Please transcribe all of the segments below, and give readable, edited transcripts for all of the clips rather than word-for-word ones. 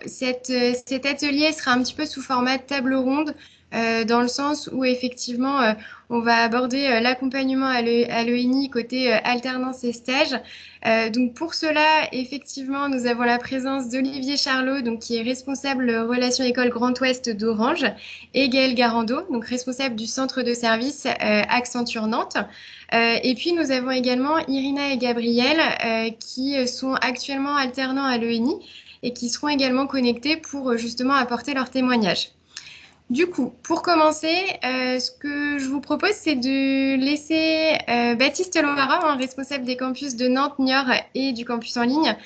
Cet atelier sera un petit peu sous format de table ronde, dans le sens où effectivement, on va aborder l'accompagnement à l'ENI côté alternance et stage. Donc pour cela, effectivement, nous avons la présence d'Olivier Charlot, donc qui est responsable relations école Grand Ouest d'Orange, et Gaël Garando, donc responsable du centre de service Accenture Nantes. Et puis nous avons également Irina et Gabriel, qui sont actuellement alternants à l'ENI et qui seront également connectés pour justement apporter leur témoignage. Du coup, pour commencer, ce que je vous propose, c'est de laisser Baptiste Lombara, responsable des campus de Nantes, Niort et du campus en ligne,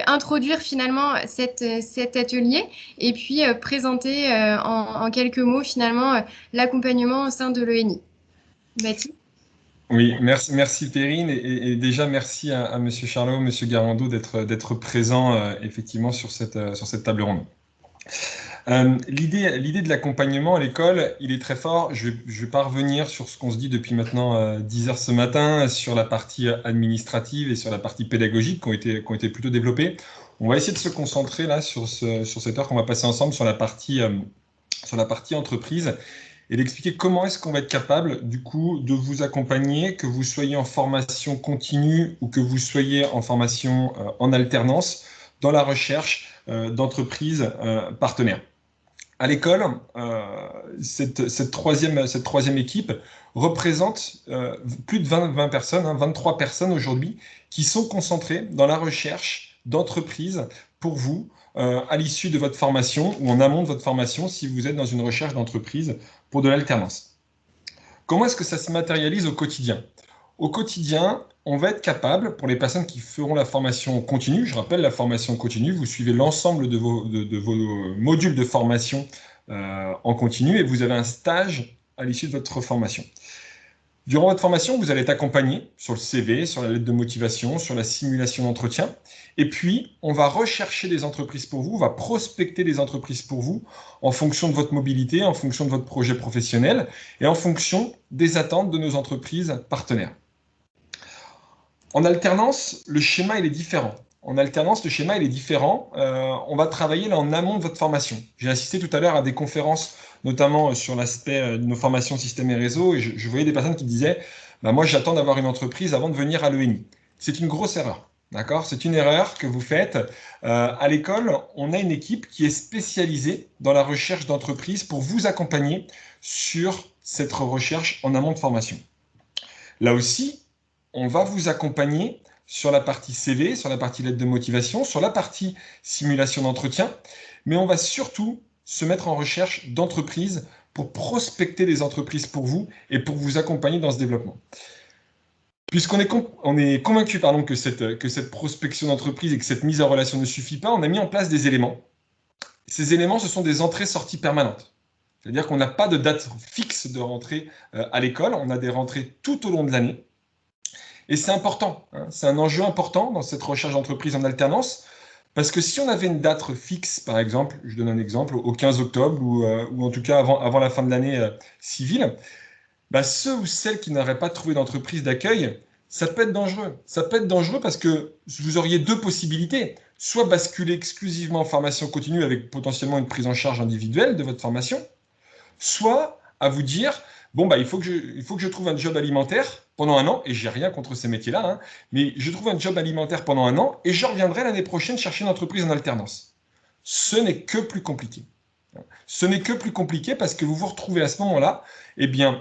introduire finalement cet atelier et puis présenter en quelques mots finalement l'accompagnement au sein de l'ENI. Baptiste? Oui, merci Perrine et déjà merci à Monsieur Charlot, Monsieur Garando d'être présent effectivement sur cette table ronde. L'idée de l'accompagnement à l'école, il est très fort. Je vais pas revenir sur ce qu'on se dit depuis maintenant 10 heures ce matin, sur la partie administrative et sur la partie pédagogique qui ont été plutôt développées. On va essayer de se concentrer là sur cette heure qu'on va passer ensemble sur la partie entreprise et d'expliquer comment est-ce qu'on va être capable, du coup, de vous accompagner, que vous soyez en formation continue ou que vous soyez en formation en alternance, dans la recherche d'entreprises partenaires. À l'école, cette troisième équipe représente plus de 20 personnes, 23 personnes aujourd'hui, qui sont concentrées dans la recherche d'entreprises pour vous, à l'issue de votre formation ou en amont de votre formation, si vous êtes dans une recherche d'entreprise pour de l'alternance. Comment est-ce que ça se matérialise au quotidien? Au quotidien, on va être capable, pour les personnes qui feront la formation continue, je rappelle la formation continue, vous suivez l'ensemble de vos modules de formation en continu et vous avez un stage à l'issue de votre formation. Durant votre formation, vous allez être accompagné sur le CV, sur la lettre de motivation, sur la simulation d'entretien. Et puis, on va rechercher des entreprises pour vous, on va prospecter des entreprises pour vous en fonction de votre mobilité, en fonction de votre projet professionnel et en fonction des attentes de nos entreprises partenaires. En alternance, le schéma il est différent. En alternance, le schéma il est différent. On va travailler là en amont de votre formation. J'ai assisté tout à l'heure à des conférences, notamment sur l'aspect de nos formations système et réseau, et je voyais des personnes qui disaient bah, moi j'attends d'avoir une entreprise avant de venir à l'ENI. C'est une grosse erreur. D'accord? C'est une erreur que vous faites. À l'école, on a une équipe qui est spécialisée dans la recherche d'entreprises pour vous accompagner sur cette recherche en amont de formation. Là aussi, on va vous accompagner sur la partie CV, sur la partie lettre de motivation, sur la partie simulation d'entretien, mais on va surtout se mettre en recherche d'entreprises pour prospecter des entreprises pour vous et pour vous accompagner dans ce développement. Puisqu'on est convaincu que cette prospection d'entreprise et que cette mise en relation ne suffit pas, on a mis en place des éléments. Ces éléments, ce sont des entrées-sorties permanentes. C'est-à-dire qu'on n'a pas de date fixe de rentrée à l'école, on a des rentrées tout au long de l'année. Et c'est important, hein, c'est un enjeu important dans cette recherche d'entreprise en alternance, parce que si on avait une date fixe, par exemple, je donne un exemple, au 15 octobre ou en tout cas avant la fin de l'année civile, bah, ceux ou celles qui n'auraient pas trouvé d'entreprise d'accueil, ça peut être dangereux. Ça peut être dangereux parce que vous auriez deux possibilités. Soit basculer exclusivement en formation continue avec potentiellement une prise en charge individuelle de votre formation, soit à vous dire, bon, bah, il faut que je trouve un job alimentaire pendant un an, et j'ai rien contre ces métiers-là, hein, mais je trouve un job alimentaire pendant un an, et je reviendrai l'année prochaine chercher une entreprise en alternance. Ce n'est que plus compliqué. Ce n'est que plus compliqué parce que vous vous retrouvez à ce moment-là, eh bien,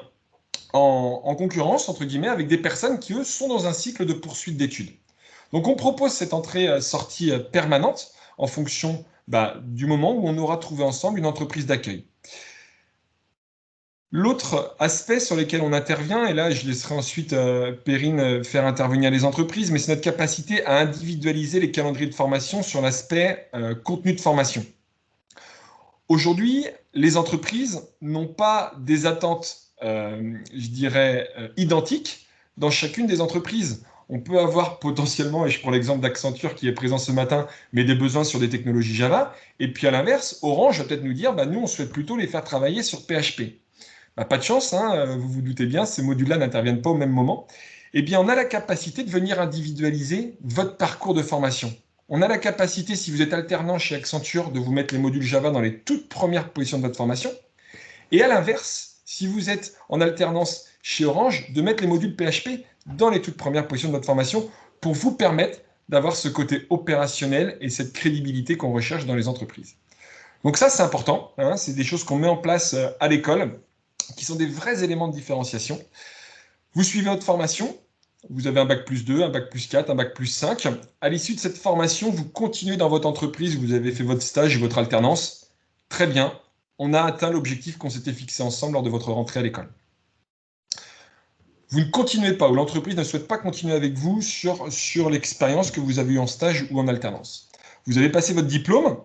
en concurrence, entre guillemets, avec des personnes qui, eux, sont dans un cycle de poursuite d'études. Donc, on propose cette entrée-sortie permanente en fonction du moment où on aura trouvé ensemble une entreprise d'accueil. L'autre aspect sur lequel on intervient, et là je laisserai ensuite Perrine faire intervenir les entreprises, mais c'est notre capacité à individualiser les calendriers de formation sur l'aspect contenu de formation. Aujourd'hui, les entreprises n'ont pas des attentes, je dirais, identiques dans chacune des entreprises. On peut avoir potentiellement, et je prends l'exemple d'Accenture qui est présent ce matin, mais des besoins sur des technologies Java. Et puis à l'inverse, Orange va peut-être nous dire, nous on souhaite plutôt les faire travailler sur PHP. Pas de chance, hein, vous vous doutez bien, ces modules-là n'interviennent pas au même moment. Eh bien, on a la capacité de venir individualiser votre parcours de formation. On a la capacité, si vous êtes alternant chez Accenture, de vous mettre les modules Java dans les toutes premières positions de votre formation. Et à l'inverse, si vous êtes en alternance chez Orange, de mettre les modules PHP dans les toutes premières positions de votre formation pour vous permettre d'avoir ce côté opérationnel et cette crédibilité qu'on recherche dans les entreprises. Donc ça, c'est important, hein, c'est des choses qu'on met en place à l'école, qui sont des vrais éléments de différenciation. Vous suivez votre formation, vous avez un bac plus 2, un bac plus 4, un bac plus 5. À l'issue de cette formation, vous continuez dans votre entreprise, vous avez fait votre stage et votre alternance. Très bien, on a atteint l'objectif qu'on s'était fixé ensemble lors de votre rentrée à l'école. Vous ne continuez pas, ou l'entreprise ne souhaite pas continuer avec vous sur l'expérience que vous avez eue en stage ou en alternance. Vous avez passé votre diplôme.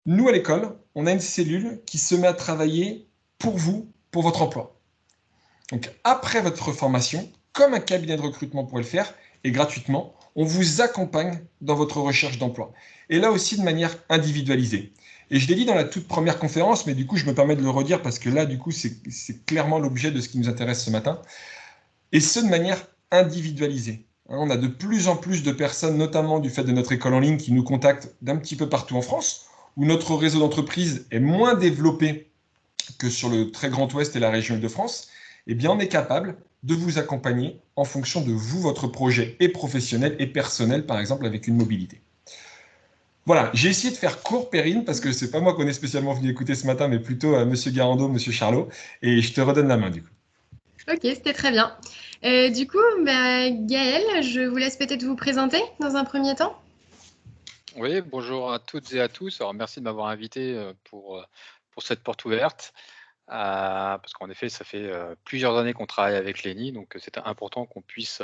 Nous, à l'école, on a une cellule qui se met à travailler pour vous, pour votre emploi. Donc, après votre formation, comme un cabinet de recrutement pourrait le faire, et gratuitement, on vous accompagne dans votre recherche d'emploi. Et là aussi de manière individualisée. Et je l'ai dit dans la toute première conférence, mais du coup, je me permets de le redire parce que là, du coup, c'est clairement l'objet de ce qui nous intéresse ce matin. Et ce, de manière individualisée. On a de plus en plus de personnes, notamment du fait de notre école en ligne, qui nous contactent d'un petit peu partout en France, où notre réseau d'entreprise est moins développé que sur le très grand ouest et la région Île-de-France. Eh bien, on est capable de vous accompagner en fonction de vous, votre projet et professionnel et personnel, par exemple, avec une mobilité. Voilà, j'ai essayé de faire court, Perrine, parce que c'est pas moi qu'on est spécialement venu écouter ce matin, mais plutôt Monsieur Garando, Monsieur Charlot, et je te redonne la main, du coup. Ok, c'était très bien. Du coup, bah, Gaël, je vous laisse peut-être vous présenter dans un premier temps. Oui, bonjour à toutes et à tous. Alors, merci de m'avoir invité pour cette porte ouverte, parce qu'en effet, ça fait plusieurs années qu'on travaille avec l'ENI, donc c'était important qu'on puisse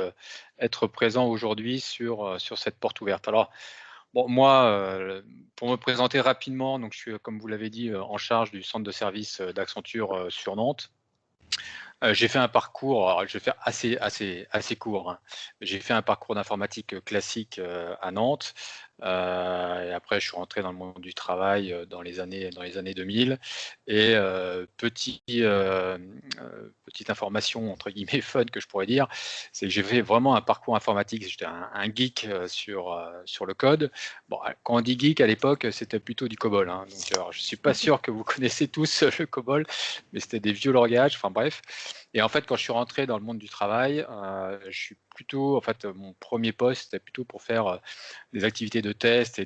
être présent aujourd'hui sur cette porte ouverte. Alors, bon, moi, pour me présenter rapidement, donc je suis, comme vous l'avez dit, en charge du centre de service d'Accenture sur Nantes. J'ai fait un parcours, alors je vais faire assez court, hein. J'ai fait un parcours d'informatique classique à Nantes. Et après, je suis rentré dans le monde du travail dans les années 2000. Et petite information entre guillemets fun que je pourrais dire, c'est que j'ai fait vraiment un parcours informatique. J'étais un geek sur le code. Bon, quand on dit geek à l'époque, c'était plutôt du COBOL, hein. Donc, alors, je suis pas sûr que vous connaissez tous le COBOL, mais c'était des vieux langages. Enfin bref. Et en fait, quand je suis rentré dans le monde du travail, je suis plutôt, en fait, mon premier poste, c'était plutôt pour faire des activités de test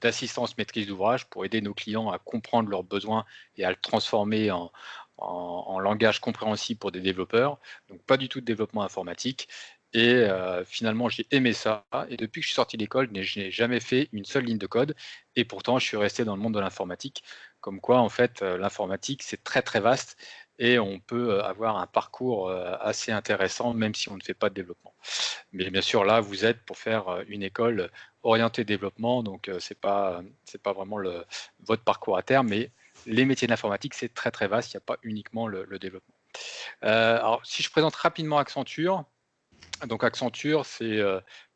d'assistance maîtrise d'ouvrage pour aider nos clients à comprendre leurs besoins et à le transformer en langage compréhensible pour des développeurs. Donc, pas du tout de développement informatique. Et finalement, j'ai aimé ça. Et depuis que je suis sorti de l'école, je n'ai jamais fait une seule ligne de code. Et pourtant, je suis resté dans le monde de l'informatique. Comme quoi, en fait, l'informatique, c'est très, très vaste. Et on peut avoir un parcours assez intéressant, même si on ne fait pas de développement. Mais bien sûr, là, vous êtes pour faire une école orientée développement. Donc, c'est pas vraiment votre parcours à terme. Mais les métiers de l'informatique, c'est très, très vaste. Il n'y a pas uniquement le développement. Alors, si je présente rapidement Accenture, donc Accenture, c'est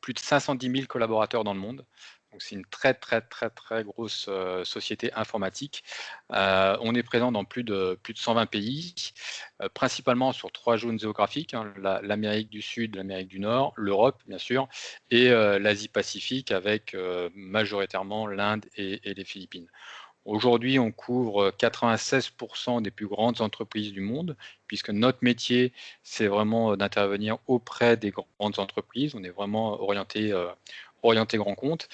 plus de 510 000 collaborateurs dans le monde. Donc c'est une très très très très grosse société informatique. On est présent dans plus de 120 pays, principalement sur 3 zones géographiques, hein, l'Amérique du Sud, l'Amérique du Nord, l'Europe bien sûr, et l'Asie-Pacifique avec majoritairement l'Inde et les Philippines. Aujourd'hui, on couvre 96% des plus grandes entreprises du monde, puisque notre métier, c'est vraiment d'intervenir auprès des grandes entreprises. On est vraiment orienté grand compte.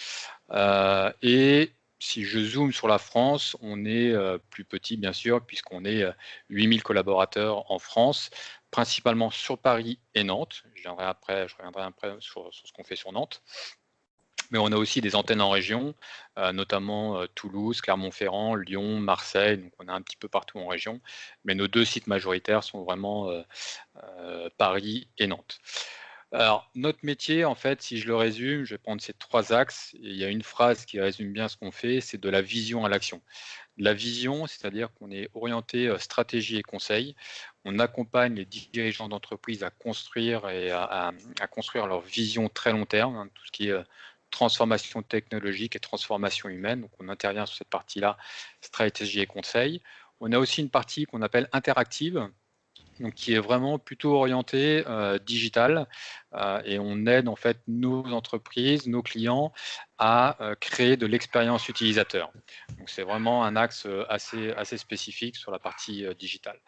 Et si je zoome sur la France, on est plus petit, bien sûr, puisqu'on est 8000 collaborateurs en France, principalement sur Paris et Nantes. Je reviendrai après sur ce qu'on fait sur Nantes. Mais on a aussi des antennes en région, notamment Toulouse, Clermont-Ferrand, Lyon, Marseille. Donc on est un petit peu partout en région. Mais nos 2 sites majoritaires sont vraiment Paris et Nantes. Alors, notre métier, en fait, si je le résume, je vais prendre ces 3 axes. Et il y a une phrase qui résume bien ce qu'on fait, c'est de la vision à l'action. La vision, c'est-à-dire qu'on est orienté stratégie et conseil. On accompagne les dirigeants d'entreprise à construire et à construire leur vision très long terme, hein, tout ce qui est transformation technologique et transformation humaine. Donc, on intervient sur cette partie-là, stratégie et conseil. On a aussi une partie qu'on appelle interactive. donc qui est vraiment plutôt orienté digital, et on aide en fait nos entreprises, nos clients à créer de l'expérience utilisateur. Donc c'est vraiment un axe assez spécifique sur la partie digitale.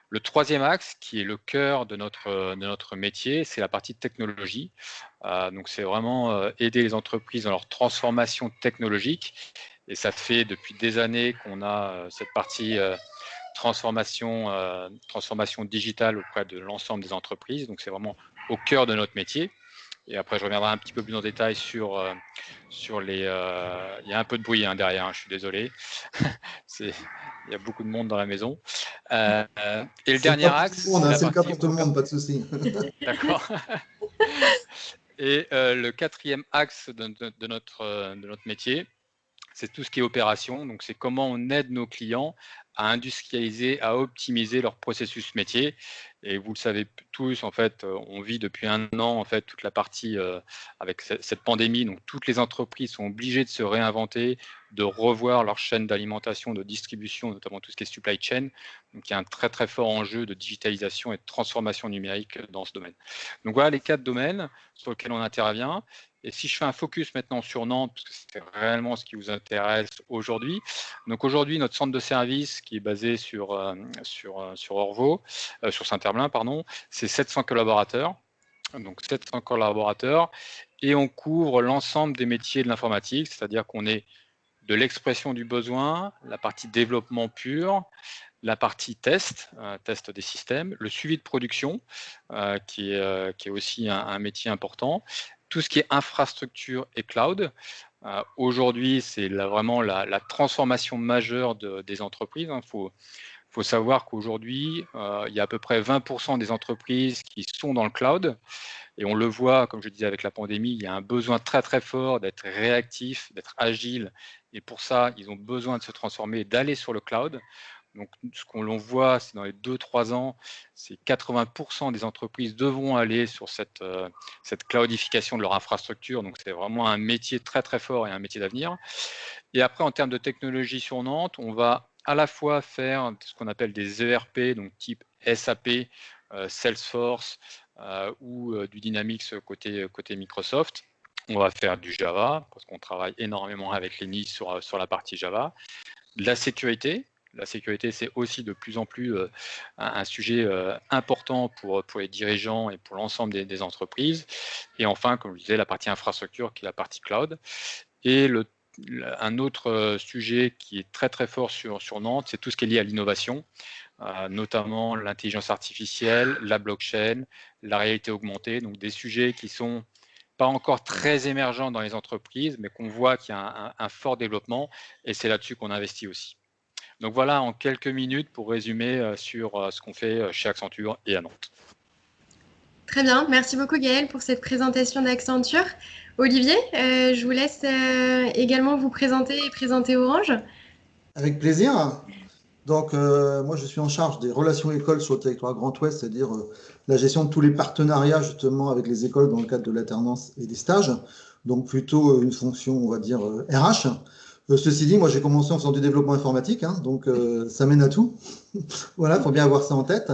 Le troisième axe, qui est le cœur de notre métier, c'est la partie technologie. Donc c'est vraiment aider les entreprises dans leur transformation technologique, et ça fait depuis des années qu'on a cette partie transformation digitale auprès de l'ensemble des entreprises. Donc c'est vraiment au cœur de notre métier. Et après, je reviendrai un petit peu plus en détail sur les... il y a un peu de bruit derrière, je suis désolé. Il y a beaucoup de monde dans la maison. Et le dernier axe... C'est le cas pour tout le monde, pas de souci. D'accord. Et le quatrième axe de notre métier, c'est tout ce qui est opération. Donc, c'est comment on aide nos clients à industrialiser, à optimiser leur processus métier. Et vous le savez tous, en fait, on vit depuis un an en fait toute la partie avec cette pandémie. Donc, toutes les entreprises sont obligées de se réinventer, de revoir leur chaîne d'alimentation, de distribution, notamment tout ce qui est supply chain. Donc, il y a un très très fort enjeu de digitalisation et de transformation numérique dans ce domaine. Donc, voilà les 4 domaines sur lesquels on intervient. Et si je fais un focus maintenant sur Nantes, parce que c'est réellement ce qui vous intéresse aujourd'hui. Donc aujourd'hui, notre centre de service qui est basé sur Orvaux, sur Saint-Herblain, pardon, c'est 700 collaborateurs. Donc 700 collaborateurs, et on couvre l'ensemble des métiers de l'informatique, c'est-à-dire qu'on est de l'expression du besoin, la partie développement pur, la partie test des systèmes, le suivi de production, qui est aussi un métier important, tout ce qui est infrastructure et cloud. Aujourd'hui, c'est vraiment la transformation majeure des entreprises. Il faut savoir qu'aujourd'hui, il y a à peu près 20% des entreprises qui sont dans le cloud. Et on le voit, comme je disais, avec la pandémie, il y a un besoin très très fort d'être réactif, d'être agile. Et pour ça, ils ont besoin de se transformer et d'aller sur le cloud. Donc, ce qu'on voit, c'est dans les 2-3 ans, c'est 80% des entreprises devront aller sur cette cloudification de leur infrastructure. Donc, c'est vraiment un métier très, très fort et un métier d'avenir. Et après, en termes de technologie sur Nantes, on va à la fois faire ce qu'on appelle des ERP, donc type SAP, Salesforce ou du Dynamics côté Microsoft. On va faire du Java, parce qu'on travaille énormément avec les NIS sur la partie Java. De la sécurité. La sécurité, c'est aussi de plus en plus un sujet important pour les dirigeants et pour l'ensemble des entreprises. Et enfin, comme je disais, la partie infrastructure, qui est la partie cloud. Et un autre sujet qui est très très fort sur Nantes, c'est tout ce qui est lié à l'innovation, notamment l'intelligence artificielle, la blockchain, la réalité augmentée, donc des sujets qui sont pas encore très émergents dans les entreprises, mais qu'on voit qu'il y a un fort développement, et c'est là-dessus qu'on investit aussi. Donc voilà, en quelques minutes pour résumer sur ce qu'on fait chez Accenture et à Nantes. Très bien, merci beaucoup Gaël pour cette présentation d'Accenture. Olivier, je vous laisse également vous présenter et présenter Orange. Avec plaisir. Donc, moi, je suis en charge des relations écoles sur le territoire Grand Ouest, c'est-à-dire la gestion de tous les partenariats justement avec les écoles dans le cadre de l'alternance et des stages. Donc, plutôt une fonction, on va dire, RH. Ceci dit, moi, j'ai commencé en faisant du développement informatique, hein, donc ça mène à tout. Voilà, il faut bien avoir ça en tête.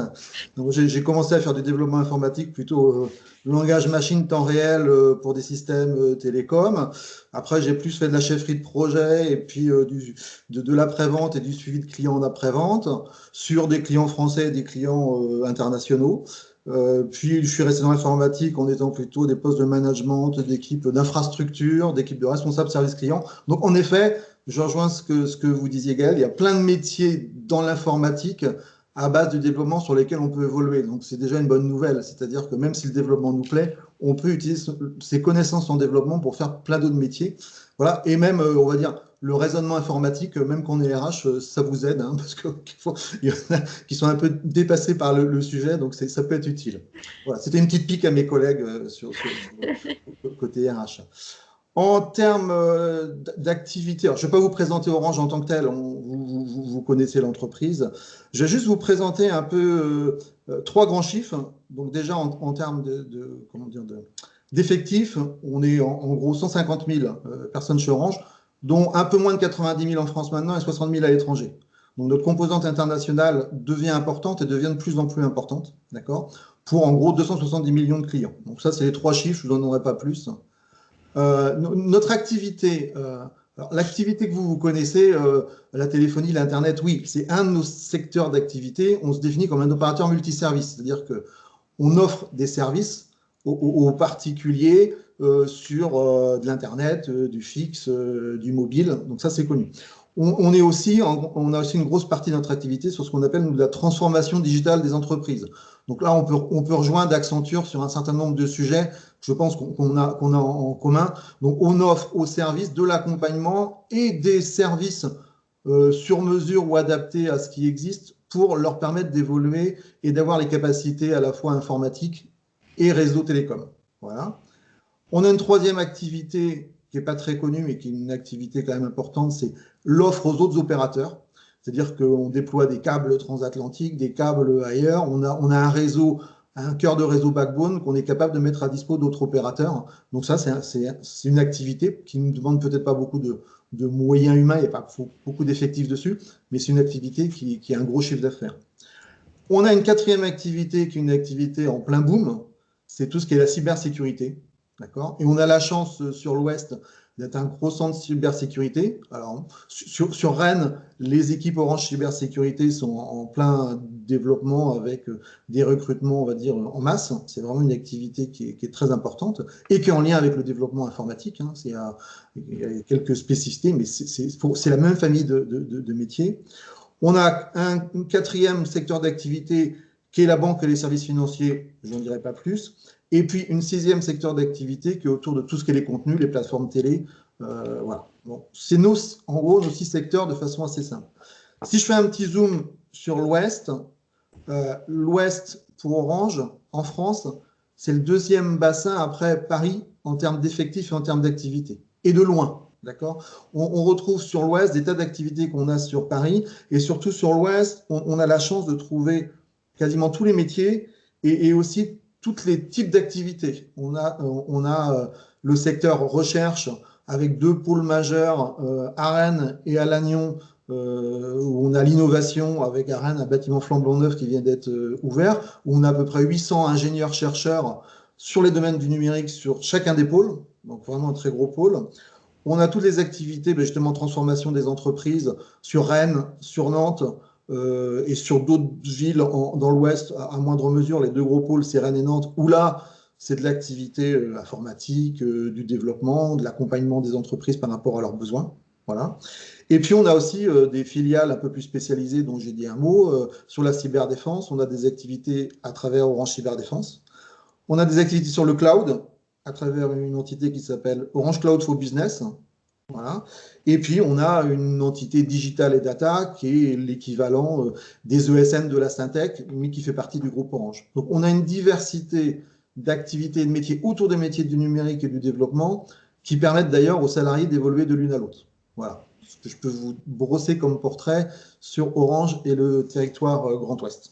Donc, j'ai commencé à faire du développement informatique plutôt langage machine temps réel pour des systèmes télécoms. Après, j'ai plus fait de la chefferie de projet et puis de l'après-vente et du suivi de clients en après-vente sur des clients français et des clients internationaux. Puis, je suis resté dans l'informatique en étant plutôt des postes de management, d'équipe d'infrastructure, d'équipe de responsable service client. Donc, en effet, je rejoins ce que vous disiez, Gaël. Il y a plein de métiers dans l'informatique à base de développement sur lesquels on peut évoluer. Donc, c'est déjà une bonne nouvelle. C'est-à-dire que même si le développement nous plaît, on peut utiliser ses connaissances en développement pour faire plein d'autres métiers. Voilà. Et même, on va dire, le raisonnement informatique, même quand on est RH, ça vous aide, hein, parce qu'il y en a qui sont un peu dépassés par le sujet, donc ça peut être utile. Voilà. C'était une petite pique à mes collègues sur côté RH. En termes d'activité, je ne vais pas vous présenter Orange en tant que tel, vous connaissez l'entreprise. Je vais juste vous présenter un peu 3 grands chiffres. Donc déjà en termes d'effectifs, on est en gros 150 000 personnes chez Orange, dont un peu moins de 90 000 en France maintenant et 60 000 à l'étranger. Donc, notre composante internationale devient importante et devient de plus en plus importante, d'accord, pour en gros 270 millions de clients. Donc, ça, c'est les 3 chiffres, je ne vous en donnerai pas plus. Notre activité, l'activité que vous connaissez, la téléphonie, l'Internet, oui, c'est un de nos secteurs d'activité. On se définit comme un opérateur multiservice, c'est-à-dire qu'on offre des services aux particuliers sur de l'Internet, du fixe, du mobile. Donc ça, c'est connu. On a aussi une grosse partie de notre activité sur ce qu'on appelle nous, la transformation digitale des entreprises. Donc là, on peut rejoindre Accenture sur un certain nombre de sujets, je pense qu'on a en commun. Donc on offre aux services de l'accompagnement et des services sur mesure ou adaptés à ce qui existe pour leur permettre d'évoluer et d'avoir les capacités à la fois informatiques et réseau télécom. Voilà. On a une troisième activité qui n'est pas très connue, mais qui est une activité quand même importante, c'est l'offre aux autres opérateurs. C'est-à-dire qu'on déploie des câbles transatlantiques, des câbles ailleurs. On a un réseau, un cœur de réseau backbone qu'on est capable de mettre à dispo d'autres opérateurs. Donc ça, c'est une activité qui ne demande peut-être pas beaucoup de moyens humains, il n'y a pas beaucoup d'effectifs dessus, mais c'est une activité qui a un gros chiffre d'affaires. On a une quatrième activité qui est une activité en plein boom, c'est tout ce qui est la cybersécurité. D'accord. Et on a la chance sur l'Ouest d'être un gros centre de cybersécurité. Alors, sur Rennes, les équipes Orange Cybersécurité sont en plein développement avec des recrutements, on va dire, en masse. C'est vraiment une activité qui est très importante et qui est en lien avec le développement informatique. Hein. Il y a quelques spécificités, mais c'est la même famille de métiers. On a un quatrième secteur d'activité qui est la banque et les services financiers, je n'en dirai pas plus. Et puis, une sixième secteur d'activité qui est autour de tout ce qui est les contenus, les plateformes télé. Voilà. Bon, c'est en gros nos 6 secteurs de façon assez simple. Si je fais un petit zoom sur l'Ouest, l'Ouest pour Orange, en France, c'est le deuxième bassin après Paris en termes d'effectifs et en termes d'activité. Et de loin, d'accord ? On retrouve sur l'Ouest des tas d'activités qu'on a sur Paris. Et surtout sur l'Ouest, on a la chance de trouver quasiment tous les métiers et aussi tous les types d'activités. On a le secteur recherche avec 2 pôles majeurs, à Rennes et à Lannion, où on a l'innovation avec à Rennes un bâtiment flambant neuf qui vient d'être ouvert, où on a à peu près 800 ingénieurs-chercheurs sur les domaines du numérique sur chacun des pôles, donc vraiment un très gros pôle. On a toutes les activités, justement, transformation des entreprises sur Rennes, sur Nantes, et sur d'autres villes dans l'Ouest, à moindre mesure, les 2 gros pôles, c'est Rennes et Nantes, où là, c'est de l'activité informatique, du développement, de l'accompagnement des entreprises par rapport à leurs besoins. Voilà. Et puis, on a aussi des filiales un peu plus spécialisées, dont j'ai dit un mot, sur la cyberdéfense. On a des activités à travers Orange Cyberdéfense. On a des activités sur le cloud, à travers une entité qui s'appelle Orange Cloud for Business. Voilà. Et puis, on a une entité digitale et data qui est l'équivalent des ESN de la Syntec, mais qui fait partie du groupe Orange. Donc, on a une diversité d'activités et de métiers autour des métiers du numérique et du développement qui permettent d'ailleurs aux salariés d'évoluer de l'une à l'autre. Voilà ce que je peux vous brosser comme portrait sur Orange et le territoire Grand Ouest.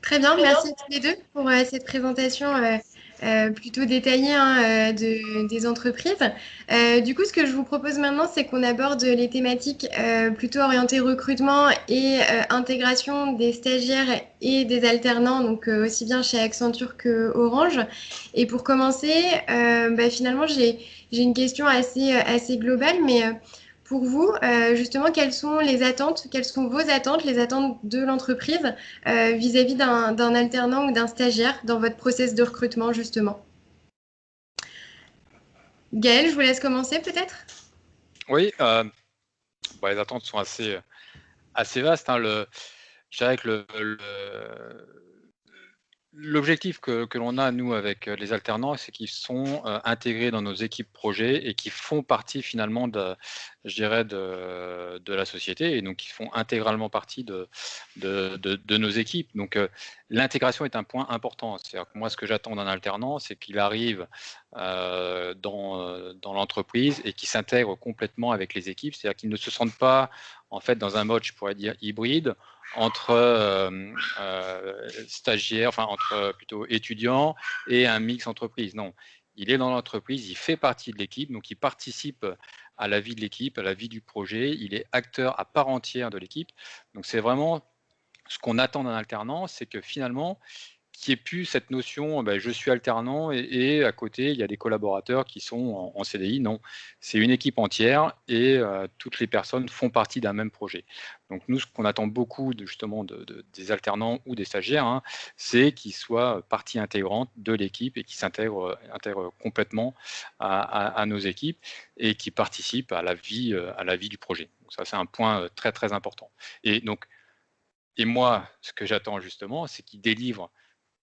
Très bien, merci à tous les deux pour cette présentation plutôt détaillée des entreprises. Du coup, ce que je vous propose maintenant, c'est qu'on aborde les thématiques plutôt orientées recrutement et intégration des stagiaires et des alternants, donc aussi bien chez Accenture que Orange. Et pour commencer, finalement, j'ai une question assez globale, mais pour vous, justement, quelles sont vos attentes, les attentes de l'entreprise vis-à-vis d'un alternant ou d'un stagiaire dans votre process de recrutement, justement? Gaël, je vous laisse commencer peut-être. Oui, les attentes sont assez vastes. Hein. Je dirais que l'objectif que l'on a, nous, avec les alternants, c'est qu'ils sont intégrés dans nos équipes projets et qui font partie finalement de la société et donc qui font intégralement partie de nos équipes. Donc l'intégration est un point important. C'est-à-dire que moi, ce que j'attends d'un alternant, c'est qu'il arrive dans l'entreprise et qu'il s'intègre complètement avec les équipes. C'est-à-dire qu'ils ne se sentent pas en fait dans un mode, je pourrais dire, hybride, entre stagiaires, enfin entre plutôt étudiants et un mix entreprise. Non, il est dans l'entreprise, il fait partie de l'équipe, donc il participe à la vie de l'équipe, à la vie du projet, il est acteur à part entière de l'équipe. Donc c'est vraiment ce qu'on attend d'un alternant, c'est que finalement, qu'il n'y ait plus cette notion, je suis alternant et à côté, il y a des collaborateurs qui sont en CDI. Non, c'est une équipe entière et toutes les personnes font partie d'un même projet. Donc nous, ce qu'on attend beaucoup justement des alternants ou des stagiaires, hein, c'est qu'ils soient partie intégrante de l'équipe et qu'ils s'intègrent complètement à nos équipes et qui participent à la vie du projet. Donc ça, c'est un point très, très important. Et moi, ce que j'attends justement, c'est qu'ils délivrent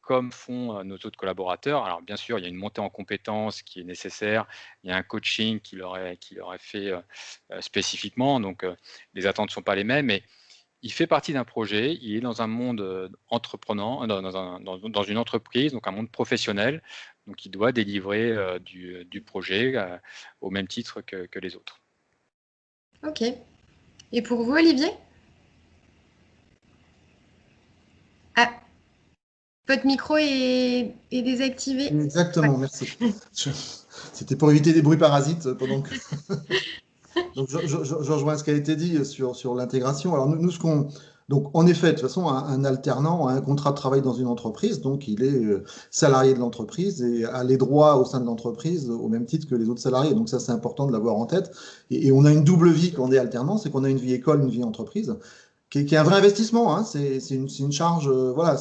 comme font nos autres collaborateurs. Alors bien sûr, il y a une montée en compétences qui est nécessaire, il y a un coaching qui leur est fait spécifiquement, donc les attentes ne sont pas les mêmes, mais il fait partie d'un projet, il est dans un monde entreprenant, dans une entreprise, donc un monde professionnel, donc il doit délivrer du projet au même titre que les autres. Ok. Et pour vous, Olivier? Ah, votre micro est désactivé. Exactement, merci. C'était pour éviter des bruits parasites pendant que. Donc, je rejoins ce qui a été dit sur l'intégration. Alors, nous donc, en effet, de toute façon, un alternant a un contrat de travail dans une entreprise, donc il est salarié de l'entreprise et a les droits au sein de l'entreprise au même titre que les autres salariés. Donc, ça, c'est important de l'avoir en tête. Et on a une double vie quand on est alternant, c'est qu'on a une vie école, une vie entreprise, qui est un vrai investissement. Hein. C'est une charge, voilà,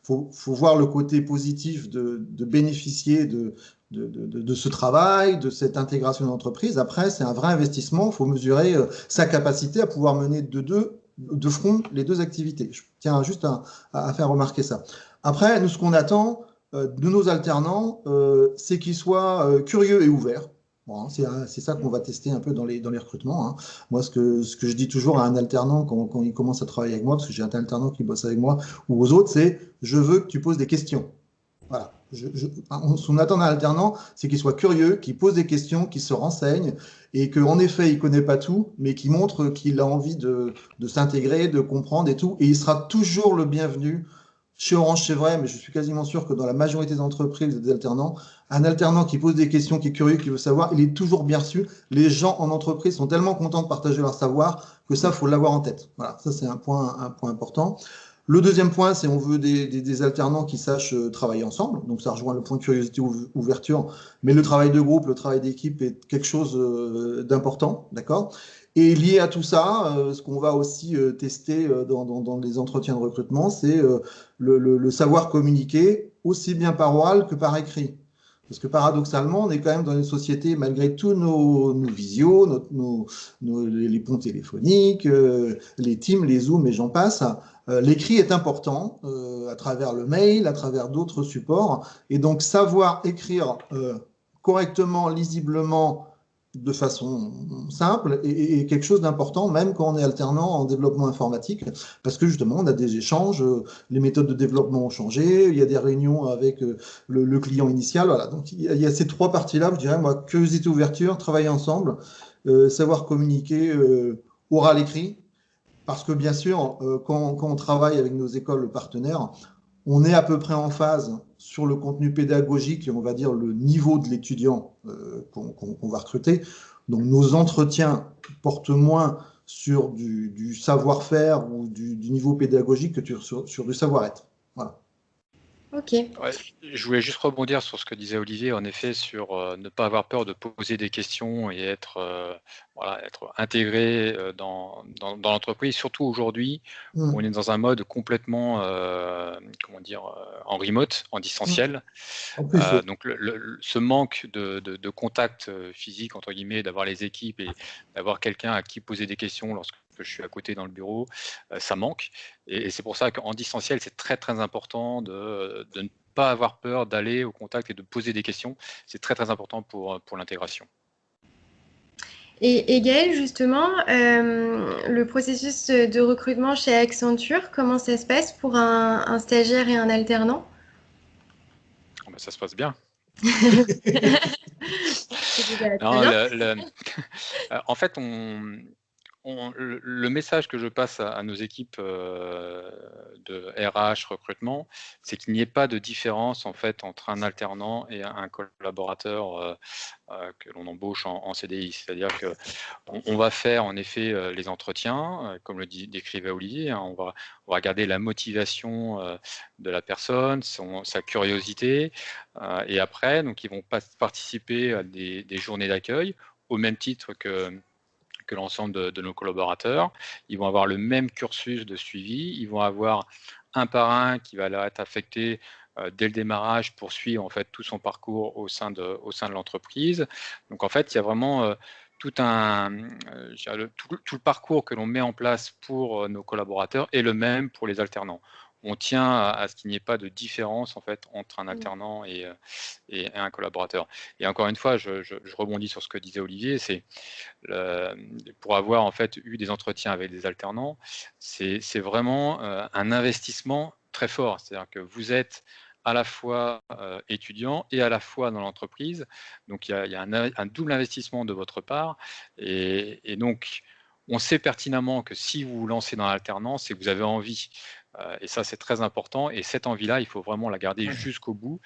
faut voir le côté positif de bénéficier de ce travail, de cette intégration d'entreprise. Après, c'est un vrai investissement. Il faut mesurer sa capacité à pouvoir mener de front les deux activités. Je tiens juste à faire remarquer ça. Après, nous, ce qu'on attend de nos alternants, c'est qu'ils soient curieux et ouverts. Bon, c'est ça qu'on va tester un peu dans les recrutements. Hein. Moi, ce que je dis toujours à un alternant quand il commence à travailler avec moi, parce que j'ai un alternant qui bosse avec moi, ou aux autres, c'est « je veux que tu poses des questions ». Voilà. Ce qu'on attend d'un alternant, c'est qu'il soit curieux, qu'il pose des questions, qu'il se renseigne et qu'en effet, il ne connaît pas tout, mais qu'il montre qu'il a envie de s'intégrer, de comprendre et tout. Et il sera toujours le bienvenu. Chez Orange, c'est vrai, mais je suis quasiment sûr que dans la majorité des entreprises des alternants, un alternant qui pose des questions, qui est curieux, qui veut savoir, il est toujours bien reçu. Les gens en entreprise sont tellement contents de partager leur savoir que ça, il faut l'avoir en tête. Voilà, ça c'est un point important. Le deuxième point, c'est on veut des alternants qui sachent travailler ensemble. Donc, ça rejoint le point de curiosité, ouverture. Mais le travail de groupe, le travail d'équipe est quelque chose d'important, d'accord ? Et lié à tout ça, ce qu'on va aussi tester dans les entretiens de recrutement, c'est le savoir communiquer aussi bien par oral que par écrit. Parce que paradoxalement, on est quand même dans une société, malgré tous nos visios, les ponts téléphoniques, les Teams, les Zooms et j'en passe, l'écrit est important à travers le mail, à travers d'autres supports. Et donc, savoir écrire correctement, lisiblement, de façon simple est quelque chose d'important, même quand on est alternant en développement informatique, parce que justement, on a des échanges, les méthodes de développement ont changé, il y a des réunions avec le client initial. Voilà. Donc, il y a ces trois parties-là, je dirais, moi, curiosité, ouverture, travailler ensemble, savoir communiquer oral-écrit, parce que bien sûr, quand on travaille avec nos écoles partenaires, on est à peu près en phase sur le contenu pédagogique et on va dire le niveau de l'étudiant qu'on va recruter. Donc nos entretiens portent moins sur du savoir-faire ou du niveau pédagogique que sur du savoir-être. Voilà. Ok. Ouais, je voulais juste rebondir sur ce que disait Olivier, en effet, sur ne pas avoir peur de poser des questions et être intégré dans l'entreprise, surtout aujourd'hui où on est dans un mode complètement en remote, en distanciel. En plus, Donc ce manque de contact physique, entre guillemets, d'avoir les équipes et d'avoir quelqu'un à qui poser des questions lorsque je suis à côté dans le bureau, ça manque. Et c'est pour ça qu'en distanciel, c'est très très important de ne pas avoir peur d'aller au contact et de poser des questions. C'est très très important pour l'intégration. Et Gaëlle, justement, le processus de recrutement chez Accenture, comment ça se passe pour un stagiaire et un alternant? Ça se passe bien. C'est déjà très Non, bien. en fait, le message que je passe à nos équipes de RH, recrutement, c'est qu'il n'y ait pas de différence en fait entre un alternant et un collaborateur que l'on embauche en CDI. C'est-à-dire que on va faire en effet les entretiens, comme le décrivait Olivier, hein, on va regarder la motivation de la personne, sa curiosité, et après, donc ils vont participer à des journées d'accueil au même titre que l'ensemble de nos collaborateurs. Ils vont avoir le même cursus de suivi, ils vont avoir un par un qui va leur être affecté dès le démarrage pour suivre en fait tout son parcours au sein de l'entreprise. Donc en fait, il y a vraiment tout le parcours que l'on met en place pour nos collaborateurs est le même pour les alternants. On tient à ce qu'il n'y ait pas de différence en fait entre un alternant et un collaborateur. Et encore une fois, je rebondis sur ce que disait Olivier, c'est pour avoir en fait eu des entretiens avec des alternants, c'est vraiment un investissement très fort. C'est-à-dire que vous êtes à la fois étudiant et à la fois dans l'entreprise. Donc il y a un double investissement de votre part. Et donc, on sait pertinemment que si vous vous lancez dans l'alternance, c'est que vous avez envie. Et ça, c'est très important. Et cette envie-là, il faut vraiment la garder jusqu'au bout.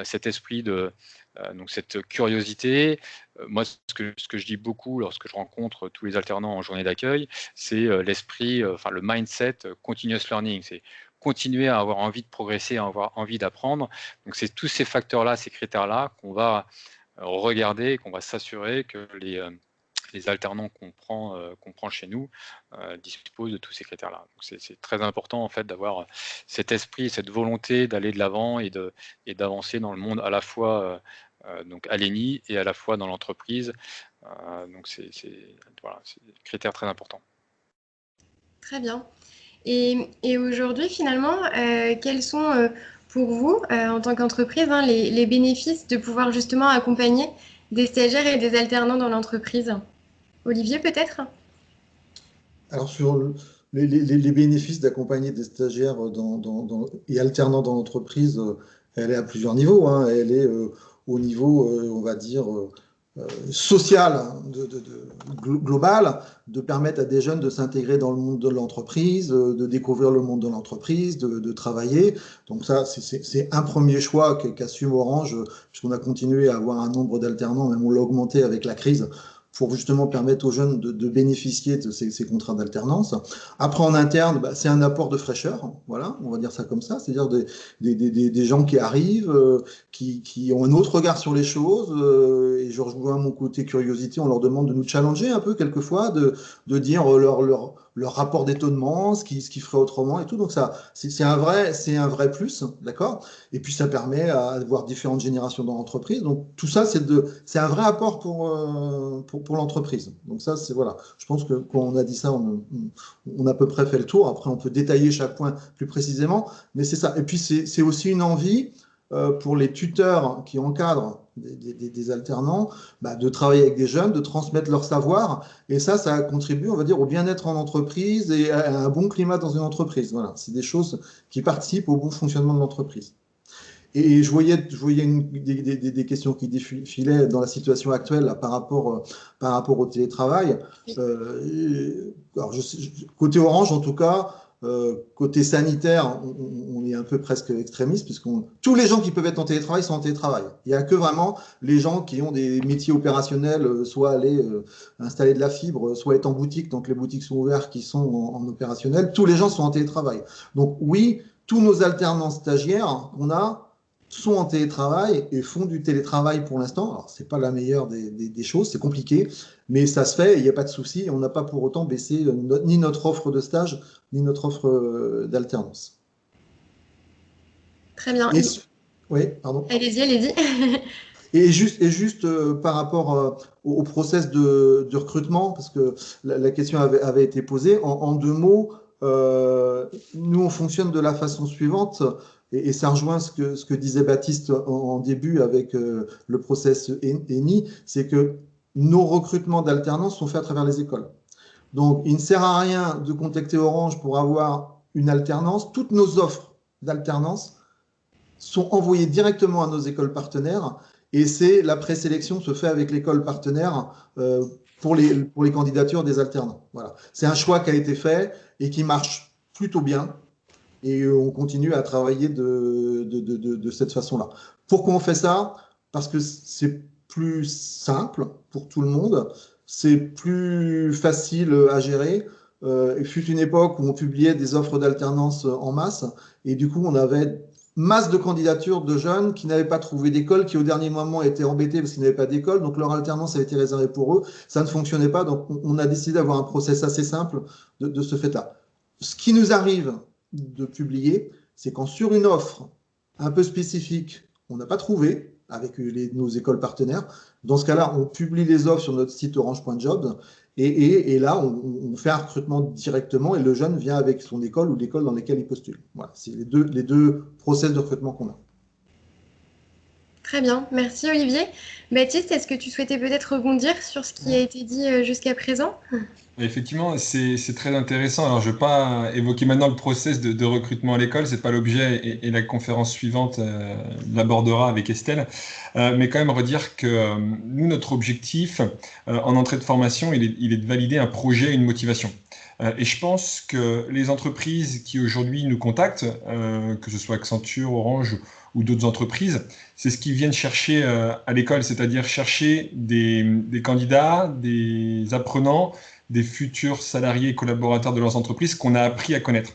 Cet esprit donc cette curiosité. Moi, ce que je dis beaucoup lorsque je rencontre tous les alternants en journée d'accueil, c'est l'esprit, le mindset continuous learning. C'est continuer à avoir envie de progresser, à avoir envie d'apprendre. Donc, c'est tous ces facteurs-là, ces critères-là qu'on va regarder, qu'on va s'assurer que les alternants qu'on prend chez nous disposent de tous ces critères-là. C'est très important en fait d'avoir cet esprit, cette volonté d'aller de l'avant et d'avancer dans le monde à la fois donc à l'ENI et à la fois dans l'entreprise. Donc c'est des critères très importants. Très bien. Et aujourd'hui, finalement, quels sont pour vous, en tant qu'entreprise, hein, les bénéfices de pouvoir justement accompagner des stagiaires et des alternants dans l'entreprise? Olivier, peut-être? Alors, sur les bénéfices d'accompagner des stagiaires et alternants dans l'entreprise, elle est à plusieurs niveaux, hein. Elle est au niveau, on va dire, social, hein, global, de permettre à des jeunes de s'intégrer dans le monde de l'entreprise, de découvrir le monde de l'entreprise, de travailler. Donc ça, c'est un premier choix qu'assume Orange, puisqu'on a continué à avoir un nombre d'alternants, même on l'a augmenté avec la crise, pour justement permettre aux jeunes de bénéficier de ces contrats d'alternance. Après, en interne, c'est un apport de fraîcheur, voilà, on va dire ça comme ça, c'est-à-dire des gens qui arrivent, qui ont un autre regard sur les choses, et je rejoins mon côté curiosité, on leur demande de nous challenger un peu quelquefois, de dire leur rapport d'étonnement, ce qu'ils feraient autrement et tout. Donc ça, c'est un vrai plus, d'accord? Et puis ça permet à voir différentes générations dans l'entreprise. Donc tout ça, c'est un vrai apport pour l'entreprise. Donc ça, voilà. Je pense que quand on a dit ça, on a à peu près fait le tour. Après, on peut détailler chaque point plus précisément, mais c'est ça. Et puis c'est aussi une envie pour les tuteurs qui encadrent des alternants, de travailler avec des jeunes, de transmettre leur savoir. Et ça contribue, on va dire, au bien-être en entreprise et à un bon climat dans une entreprise. Voilà, c'est des choses qui participent au bon fonctionnement de l'entreprise. Et je voyais des questions qui défilaient dans la situation actuelle là, par rapport au télétravail. Alors côté Orange, en tout cas, côté sanitaire, on est un peu presque extrémiste, puisque tous les gens qui peuvent être en télétravail sont en télétravail. Il n'y a que vraiment les gens qui ont des métiers opérationnels, soit aller installer de la fibre, soit être en boutique, donc les boutiques sont ouvertes, qui sont en opérationnel. Tous les gens sont en télétravail. Donc oui, tous nos alternants stagiaires qu'on a sont en télétravail et font du télétravail pour l'instant. Alors, ce n'est pas la meilleure des choses, c'est compliqué, mais ça se fait, il n'y a pas de souci. On n'a pas pour autant baissé ni notre offre de stage, ni notre offre d'alternance. Très bien. Oui, pardon. Allez-y. Et juste par rapport au process de recrutement, parce que la question avait été posée, en 2 mots, nous, on fonctionne de la façon suivante. Et ça rejoint ce que disait Baptiste en début avec le process ENI, c'est que nos recrutements d'alternance sont faits à travers les écoles. Donc, il ne sert à rien de contacter Orange pour avoir une alternance. Toutes nos offres d'alternance sont envoyées directement à nos écoles partenaires et la présélection se fait avec l'école partenaire pour les candidatures des alternants. Voilà. C'est un choix qui a été fait et qui marche plutôt bien. Et on continue à travailler de cette façon-là. Pourquoi on fait ça? Parce que c'est plus simple pour tout le monde, c'est plus facile à gérer. Il fut une époque où on publiait des offres d'alternance en masse, et du coup, on avait masse de candidatures de jeunes qui n'avaient pas trouvé d'école, qui au dernier moment étaient embêtés parce qu'ils n'avaient pas d'école, donc leur alternance a été réservée pour eux. Ça ne fonctionnait pas, donc on a décidé d'avoir un process assez simple de ce fait-là. Ce qui nous arrive de publier, c'est quand sur une offre un peu spécifique, on n'a pas trouvé avec nos écoles partenaires. Dans ce cas-là, on publie les offres sur notre site orange.jobs et là, on fait un recrutement directement et le jeune vient avec son école ou l'école dans laquelle il postule. Voilà, c'est les deux process de recrutement qu'on a. Très bien, merci Olivier. Baptiste, est-ce que tu souhaitais peut-être rebondir sur ce qui a été dit jusqu'à présent? Effectivement, c'est très intéressant. Alors, je ne vais pas évoquer maintenant le process de recrutement à l'école, ce n'est pas l'objet et la conférence suivante l'abordera avec Estelle. Mais quand même redire que nous, notre objectif en entrée de formation, il est de valider un projet, une motivation. Et je pense que les entreprises qui aujourd'hui nous contactent, que ce soit Accenture, Orange ou d'autres entreprises, c'est ce qu'ils viennent chercher à l'école, c'est-à-dire chercher des candidats, des apprenants, des futurs salariés et collaborateurs de leurs entreprises qu'on a appris à connaître.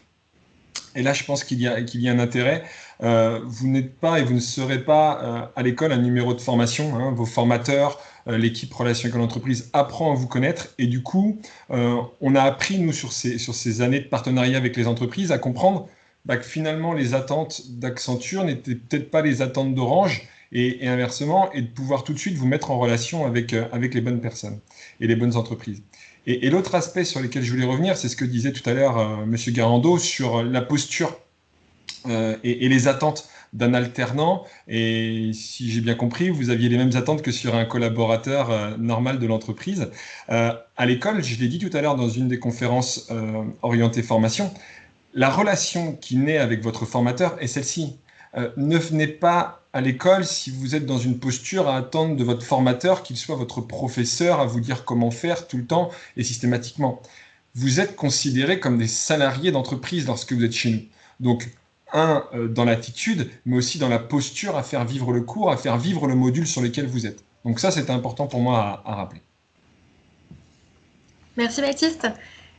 Et là, je pense qu'il y a un intérêt. Vous n'êtes pas et vous ne serez pas à l'école un numéro de formation. Hein. Vos formateurs, l'équipe Relations avec l'entreprise apprend à vous connaître. Et du coup, on a appris, nous, sur ces années de partenariat avec les entreprises, à comprendre que finalement, les attentes d'Accenture n'étaient peut-être pas les attentes d'Orange. Et inversement, et de pouvoir tout de suite vous mettre en relation avec les bonnes personnes et les bonnes entreprises. Et l'autre aspect sur lequel je voulais revenir, c'est ce que disait tout à l'heure Monsieur Garando sur la posture et les attentes d'un alternant. Et si j'ai bien compris, vous aviez les mêmes attentes que sur un collaborateur normal de l'entreprise. À l'école, je l'ai dit tout à l'heure dans une des conférences orientées formation, la relation qui naît avec votre formateur est celle-ci. Ne venez pas à l'école si vous êtes dans une posture à attendre de votre formateur qu'il soit votre professeur, à vous dire comment faire tout le temps et systématiquement. Vous êtes considérés comme des salariés d'entreprise lorsque vous êtes chez nous. Donc, dans l'attitude, mais aussi dans la posture à faire vivre le cours, à faire vivre le module sur lequel vous êtes. Donc ça, c'est important pour moi à rappeler. Merci Baptiste.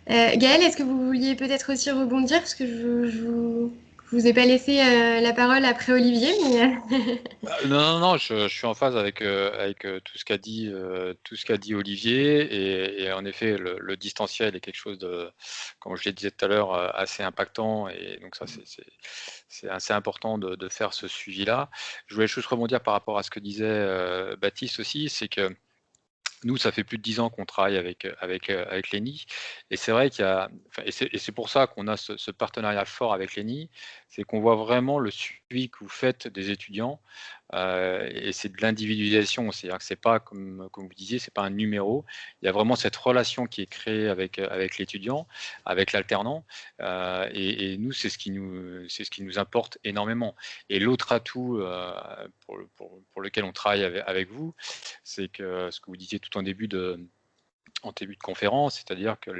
Gaëlle, est-ce que vous vouliez peut-être aussi rebondir parce que je vous ai pas laissé la parole après Olivier, mais Non, je suis en phase avec tout ce qu'a dit Olivier et en effet le distanciel est quelque chose de, comme je le disais tout à l'heure, assez impactant et donc ça c'est assez important de faire ce suivi-là. Je voulais juste rebondir par rapport à ce que disait Baptiste aussi, c'est que nous, ça fait plus de 10 ans qu'on travaille avec l'ENI. Et c'est vrai qu'il y a, et c'est pour ça qu'on a ce partenariat fort avec l'ENI, c'est qu'on voit vraiment le suivi que vous faites des étudiants. Et c'est de l'individualisation, c'est-à-dire que c'est pas, comme vous disiez, c'est pas un numéro. Il y a vraiment cette relation qui est créée avec l'étudiant, avec l'alternant. Et nous, c'est ce qui nous importe énormément. Et l'autre atout pour lequel on travaille avec vous, c'est que ce que vous disiez tout en début de conférence, c'est-à-dire que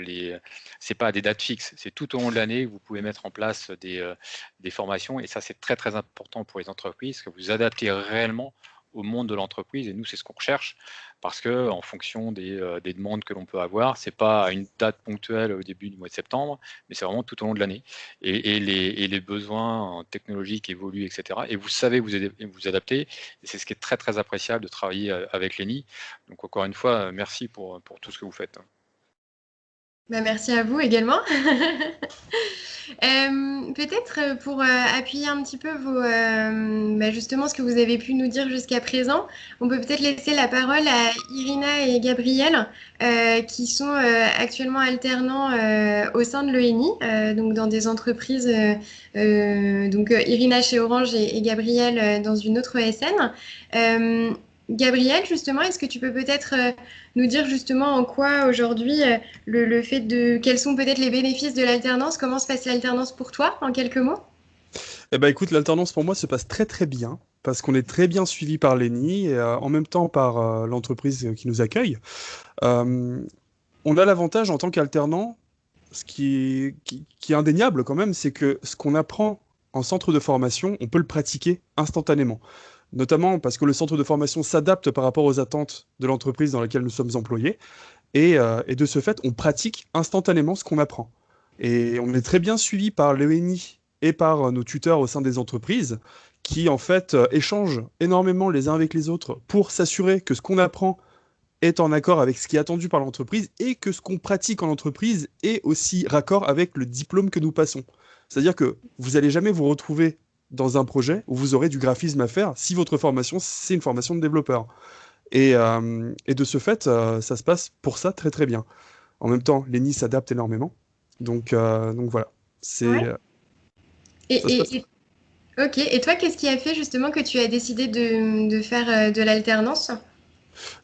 c'est pas des dates fixes, c'est tout au long de l'année que vous pouvez mettre en place des formations et ça c'est très très important pour les entreprises que vous adaptez réellement au monde de l'entreprise et nous c'est ce qu'on recherche parce que en fonction des demandes que l'on peut avoir, c'est pas à une date ponctuelle au début du mois de septembre, mais c'est vraiment tout au long de l'année et les besoins technologiques évoluent, etc. Et vous savez vous adapter et c'est ce qui est très très appréciable de travailler avec l'ENI. Donc encore une fois, merci pour tout ce que vous faites. bah, merci à vous également. Peut-être pour appuyer un petit peu justement ce que vous avez pu nous dire jusqu'à présent, on peut peut-être laisser la parole à Irina et Gabriel qui sont actuellement alternants au sein de l'ENI, donc dans des entreprises, donc Irina chez Orange et Gabriel dans une autre ESN. Gabriel, justement, est-ce que tu peux peut-être nous dire justement en quoi aujourd'hui le fait quels sont peut-être les bénéfices de l'alternance, comment se passe l'alternance pour toi en quelques mots? Eh ben écoute, l'alternance pour moi se passe très très bien. parce qu'on est très bien suivi par l'ENI et en même temps par l'entreprise qui nous accueille. Euh, on a l'avantage en tant qu'alternant, qui est indéniable quand même, c'est que ce qu'on apprend en centre de formation, on peut le pratiquer instantanément. Notamment parce que le centre de formation s'adapte par rapport aux attentes de l'entreprise dans laquelle nous sommes employés. Et de ce fait, on pratique instantanément ce qu'on apprend. Et on est très bien suivi par l'ENI et par nos tuteurs au sein des entreprises qui, en fait, échangent énormément les uns avec les autres pour s'assurer que ce qu'on apprend est en accord avec ce qui est attendu par l'entreprise et que ce qu'on pratique en entreprise est aussi raccord avec le diplôme que nous passons. C'est-à-dire que vous n'allez jamais vous retrouver dans un projet où vous aurez du graphisme à faire si votre formation, c'est une formation de développeur. Et de ce fait, ça se passe pour ça très très bien. En même temps, l'ENI s'adapte énormément. Donc voilà. Ouais. Ça se passe. Ok. Et toi, qu'est-ce qui a fait justement que tu as décidé de faire de l'alternance?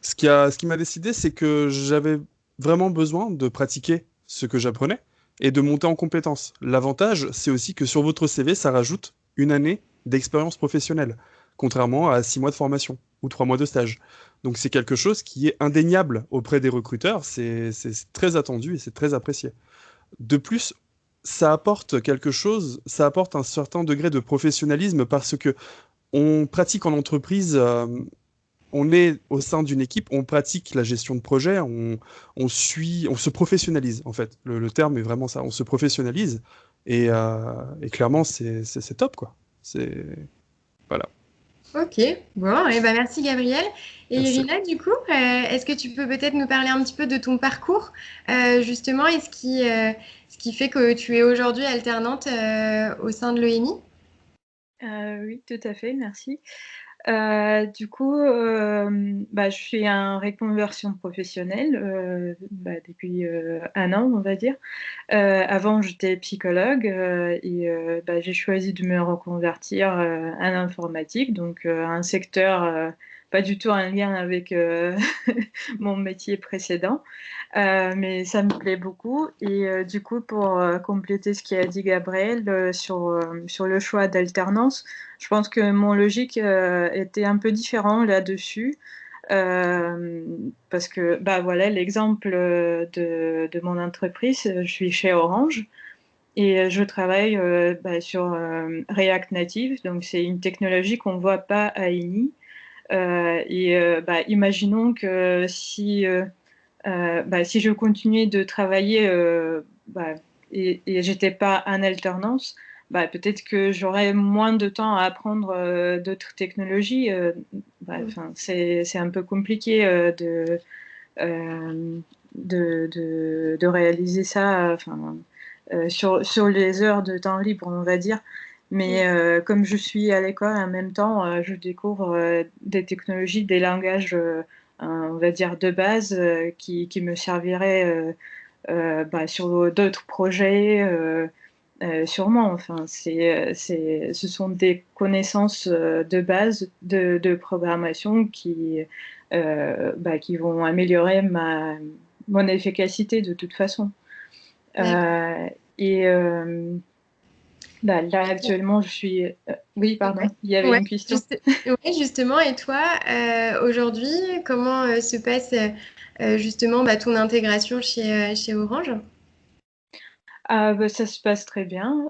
Ce qui m'a décidé, c'est que j'avais vraiment besoin de pratiquer ce que j'apprenais et de monter en compétences. L'avantage, c'est aussi que sur votre CV, ça rajoute une année d'expérience professionnelle, contrairement à 6 mois de formation ou 3 mois de stage. Donc c'est quelque chose qui est indéniable auprès des recruteurs, c'est très attendu et c'est très apprécié. De plus, ça apporte quelque chose, ça apporte un certain degré de professionnalisme parce que on pratique en entreprise, on est au sein d'une équipe, on pratique la gestion de projet, on suit, on se professionnalise en fait. Le terme est vraiment ça, on se professionnalise et clairement c'est top quoi. C'est voilà. Ok, bon, et ben merci Gabriel. Et Merci. Irina, du coup, est-ce que tu peux peut-être nous parler un petit peu de ton parcours, justement, et ce qui fait que tu es aujourd'hui alternante au sein de l'ENI? Oui, tout à fait, merci. Du coup, je suis en reconversion professionnelle depuis 1 an, on va dire. Avant, j'étais psychologue j'ai choisi de me reconvertir en informatique, donc un secteur pas du tout en lien avec mon métier précédent. Mais ça me plaît beaucoup. Et du coup, pour compléter ce qu'a dit Gabriel sur le choix d'alternance, je pense que mon logique était un peu différent là-dessus. Parce que voilà l'exemple de mon entreprise, je suis chez Orange et je travaille sur React Native, donc c'est une technologie qu'on ne voit pas à INI. Imaginons que si je continuais de travailler et j'étais pas en alternance, peut-être que j'aurais moins de temps à apprendre d'autres technologies. C'est un peu compliqué euh, de réaliser ça sur les heures de temps libre, on va dire. Mais comme je suis à l'école, en même temps, je découvre des technologies, des langages, on va dire, de base qui me serviraient sur d'autres projets, sûrement. Enfin, ce sont des connaissances de base de programmation qui vont améliorer mon efficacité de toute façon. D'accord. Et là, actuellement, je suis... Oui, pardon, il y avait Ouais, une question. ouais, justement. Et toi, aujourd'hui, comment se passe justement ton intégration chez Orange? Ça se passe très bien.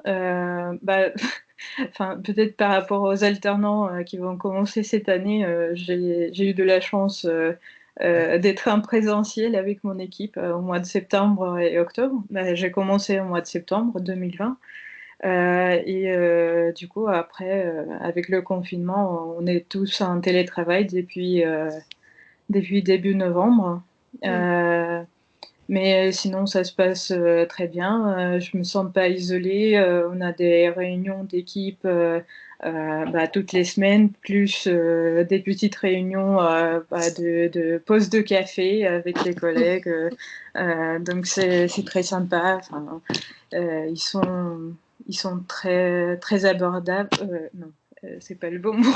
Enfin, peut-être par rapport aux alternants qui vont commencer cette année, j'ai eu de la chance d'être en présentiel avec mon équipe au mois de septembre et octobre. J'ai commencé au mois de septembre 2020. Du coup, après, avec le confinement, on est tous en télétravail depuis début novembre. Mm. Mais sinon, ça se passe très bien. Je me sens pas isolée. On a des réunions d'équipe toutes les semaines, plus des petites réunions de pause de café avec les collègues. Donc c'est très sympa. Enfin, ils sont très très abordables. Non, c'est pas le bon mot.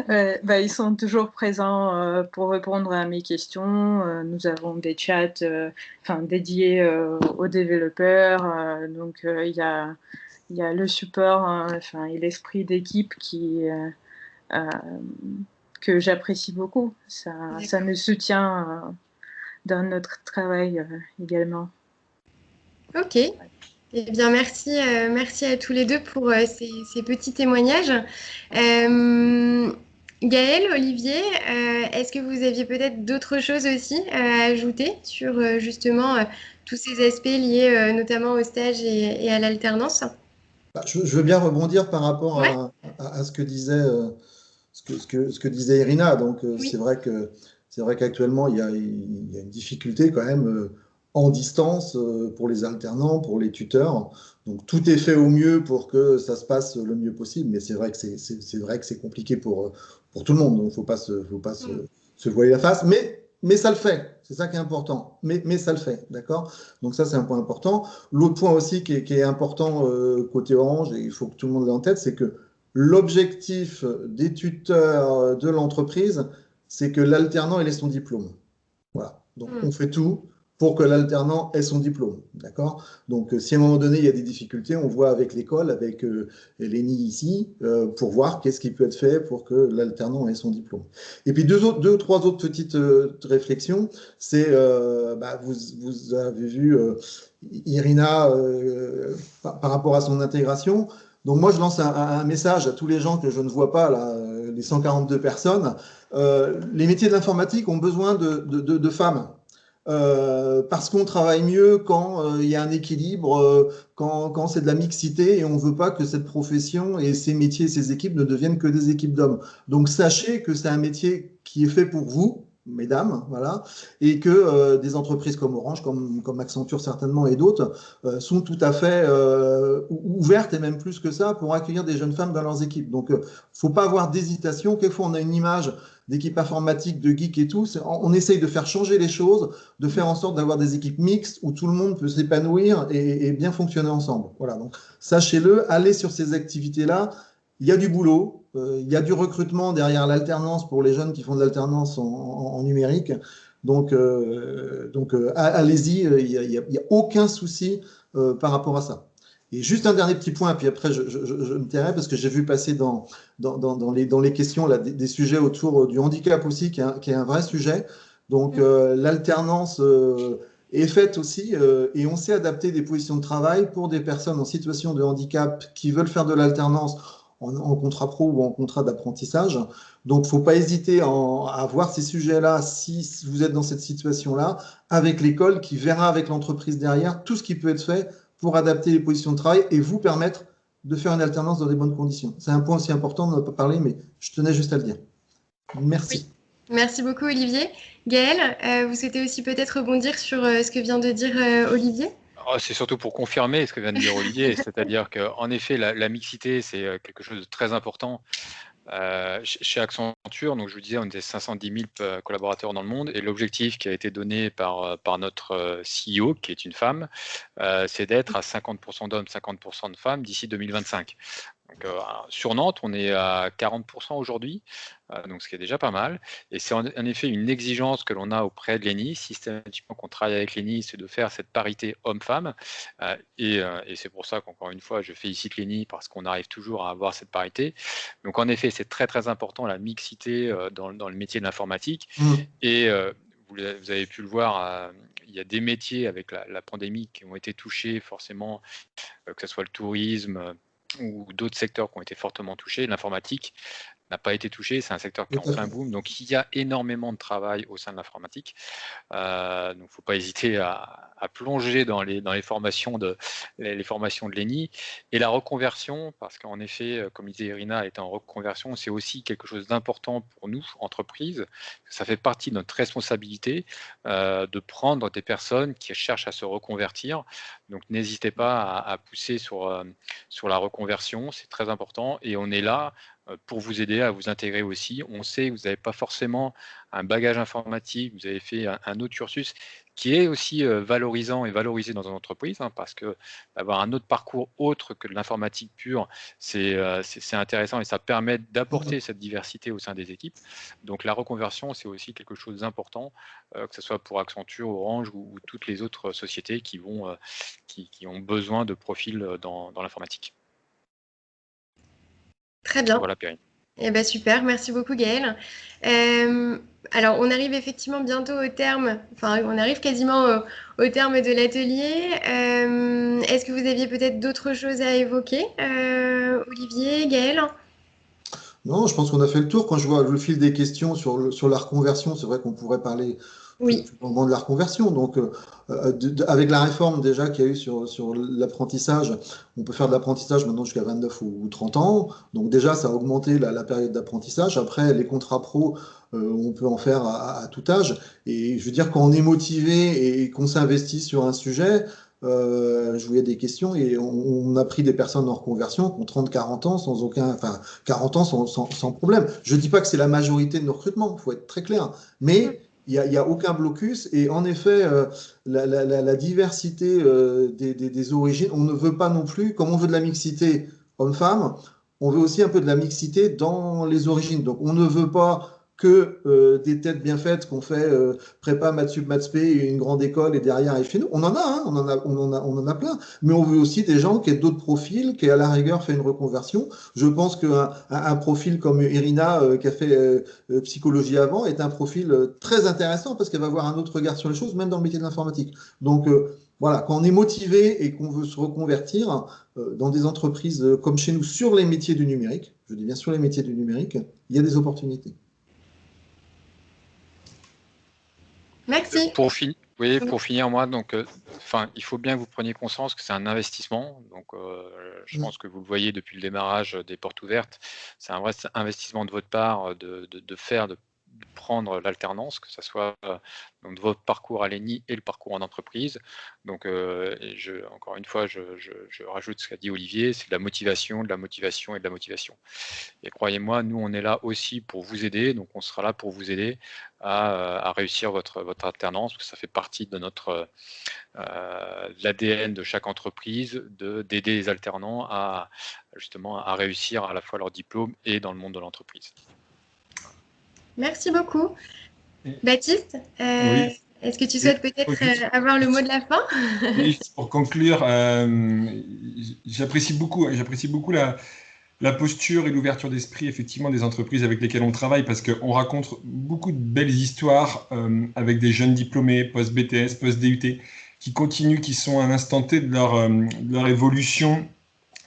Ils sont toujours présents pour répondre à mes questions. Nous avons des chats dédiés aux développeurs. Il y a le support et l'esprit d'équipe que j'apprécie beaucoup. Ça nous soutient dans notre travail également. Ok. Eh bien, merci à tous les deux pour ces petits témoignages. Gaël, Olivier, est-ce que vous aviez peut-être d'autres choses aussi à ajouter sur justement tous ces aspects liés notamment au stage et à l'alternance? Je veux bien rebondir par rapport Ouais, à ce que disait, ce que disait Irina. Donc, oui. c'est vrai qu'actuellement, il y a une difficulté quand même en distance pour les alternants, pour les tuteurs. Donc, tout est fait au mieux pour que ça se passe le mieux possible. Mais c'est vrai que c'est vrai que c'est compliqué pour tout le monde. Donc, il ne faut pas se voiler la face. Mais ça le fait. C'est ça qui est important. Mais ça le fait. D'accord? Donc, ça, c'est un point important. L'autre point aussi qui est important côté Orange, et il faut que tout le monde l'ait en tête, c'est que l'objectif des tuteurs de l'entreprise, c'est que l'alternant ait son diplôme. Voilà. Donc, on fait tout pour que l'alternant ait son diplôme. D'accord? Donc, si à un moment donné, il y a des difficultés, on voit avec l'école, avec l'ENI ici, pour voir qu'est-ce qui peut être fait pour que l'alternant ait son diplôme. Et puis, deux ou trois autres petites réflexions. C'est, vous avez vu Irina par rapport à son intégration. Donc moi, je lance un message à tous les gens que je ne vois pas, là, les 142 personnes. Les métiers de l'informatique ont besoin de femmes. Parce qu'on travaille mieux quand il y a un équilibre, quand c'est de la mixité et on ne veut pas que cette profession et ces métiers et ces équipes ne deviennent que des équipes d'hommes. Donc sachez que c'est un métier qui est fait pour vous, mesdames, voilà, et que des entreprises comme Orange, comme Accenture certainement et d'autres, sont tout à fait ouvertes et même plus que ça pour accueillir des jeunes femmes dans leurs équipes. Donc, faut pas avoir d'hésitation. Quelquefois, on a une image d'équipe informatique, de geek et tout. On essaye de faire changer les choses, de faire en sorte d'avoir des équipes mixtes où tout le monde peut s'épanouir et bien fonctionner ensemble. Voilà, donc sachez-le, allez sur ces activités-là. Il y a du boulot, il y a du recrutement derrière l'alternance pour les jeunes qui font de l'alternance en numérique. Donc allez-y, il n'y a aucun souci par rapport à ça. Et juste un dernier petit point, puis après je me tairai parce que j'ai vu passer dans les questions là, des sujets autour du handicap aussi, qui est un vrai sujet. Donc l'alternance est faite aussi et on sait adapter des positions de travail pour des personnes en situation de handicap qui veulent faire de l'alternance en contrat pro ou en contrat d'apprentissage. Donc, il ne faut pas hésiter à voir ces sujets-là si vous êtes dans cette situation-là, avec l'école qui verra avec l'entreprise derrière tout ce qui peut être fait pour adapter les positions de travail et vous permettre de faire une alternance dans des bonnes conditions. C'est un point aussi important, on n'en a pas parlé, mais je tenais juste à le dire. Merci. Oui. Merci beaucoup, Olivier. Gaël, vous souhaitez aussi peut-être rebondir sur ce que vient de dire Olivier? C'est surtout pour confirmer ce que vient de dire Olivier, c'est-à-dire qu'en effet, la mixité, c'est quelque chose de très important. Chez Accenture, donc je vous disais, on était 510 000 collaborateurs dans le monde et l'objectif qui a été donné par notre CEO, qui est une femme, c'est d'être à 50% d'hommes, 50% de femmes d'ici 2025. Donc, sur Nantes, on est à 40% aujourd'hui, donc ce qui est déjà pas mal. Et c'est en effet une exigence que l'on a auprès de l'ENI. Systématiquement, qu'on travaille avec l'ENI, c'est de faire cette parité homme-femme. Et c'est pour ça qu'encore une fois, je félicite l'ENI parce qu'on arrive toujours à avoir cette parité. Donc en effet, c'est très très important la mixité dans le métier de l'informatique. Et vous avez pu le voir, il y a des métiers avec la pandémie qui ont été touchés forcément, que ce soit le tourisme ou d'autres secteurs qui ont été fortement touchés. L'informatique n'a pas été touché, c'est un secteur qui est en plein boom, donc il y a énormément de travail au sein de l'informatique. Donc il ne faut pas hésiter à plonger dans les formations de l'ENI. Et la reconversion, parce qu'en effet, comme disait Irina, elle est en reconversion, c'est aussi quelque chose d'important pour nous, entreprises. Ça fait partie de notre responsabilité de prendre des personnes qui cherchent à se reconvertir. Donc n'hésitez pas à pousser sur la reconversion, c'est très important. Et on est là pour vous aider à vous intégrer aussi. On sait que vous n'avez pas forcément un bagage informatique, vous avez fait un autre cursus qui est aussi valorisant et valorisé dans une entreprise, parce que d'avoir un autre parcours autre que de l'informatique pure, c'est intéressant et ça permet d'apporter cette diversité au sein des équipes. Donc la reconversion, c'est aussi quelque chose d'important, que ce soit pour Accenture, Orange ou toutes les autres sociétés qui ont besoin de profils dans l'informatique. Très bien. Voilà, Perrine. Eh ben super, merci beaucoup Gaëlle. Alors, on arrive effectivement bientôt au terme, enfin, on arrive quasiment au terme de l'atelier. Est-ce que vous aviez peut-être d'autres choses à évoquer, Olivier, Gaëlle? Non, je pense qu'on a fait le tour. Quand je vois le fil des questions sur la reconversion, c'est vrai qu'on pourrait parler Oui, tout au long de la reconversion. Donc, avec la réforme déjà qu'il y a eu sur l'apprentissage, on peut faire de l'apprentissage maintenant jusqu'à 29 ou 30 ans. Donc déjà, ça a augmenté la période d'apprentissage. Après, les contrats pro, on peut en faire à tout âge. Et je veux dire, quand on est motivé et qu'on s'investit sur un sujet, je voyais des questions et on a pris des personnes en reconversion qui ont 30, 40 ans sans aucun, enfin, 40 ans sans problème. Je ne dis pas que c'est la majorité de nos recrutements, il faut être très clair, mais il y a aucun blocus et en effet, la diversité des origines, on ne veut pas non plus, comme on veut de la mixité homme-femme, on veut aussi un peu de la mixité dans les origines. Donc on ne veut pas que des têtes bien faites qu'on fait prépa, maths sup, maths spé, une grande école et derrière arrive chez nous. On en a, hein, on en a plein. Mais on veut aussi des gens qui aient d'autres profils, qui à la rigueur fait une reconversion. Je pense qu'un profil comme Irina, qui a fait psychologie avant, est un profil très intéressant parce qu'elle va avoir un autre regard sur les choses, même dans le métier de l'informatique. Donc voilà, quand on est motivé et qu'on veut se reconvertir dans des entreprises comme chez nous sur les métiers du numérique, je dis bien sur les métiers du numérique, il y a des opportunités. merci. Oui, pour finir, moi, donc, il faut bien que vous preniez conscience que c'est un investissement. Donc, je pense que vous le voyez depuis le démarrage des portes ouvertes. C'est un vrai investissement de votre part de prendre l'alternance, que ce soit donc, votre parcours à l'ENI et le parcours en entreprise. Donc, encore une fois, je rajoute ce qu'a dit Olivier, c'est de la motivation, de la motivation et de la motivation. Et croyez-moi, nous, on est là aussi pour vous aider. Donc, on sera là pour vous aider à réussir votre alternance, parce que ça fait partie de notre l'ADN de chaque entreprise, d'aider les alternants à justement à réussir à la fois leur diplôme et dans le monde de l'entreprise. Merci beaucoup. Baptiste, Oui. est-ce que tu souhaites peut-être avoir le mot de la fin? Et pour conclure, j'apprécie beaucoup la posture et l'ouverture d'esprit effectivement des entreprises avec lesquelles on travaille, parce qu'on raconte beaucoup de belles histoires avec des jeunes diplômés post-BTS, post-DUT, qui continuent, qui sont à un instant T de leur évolution,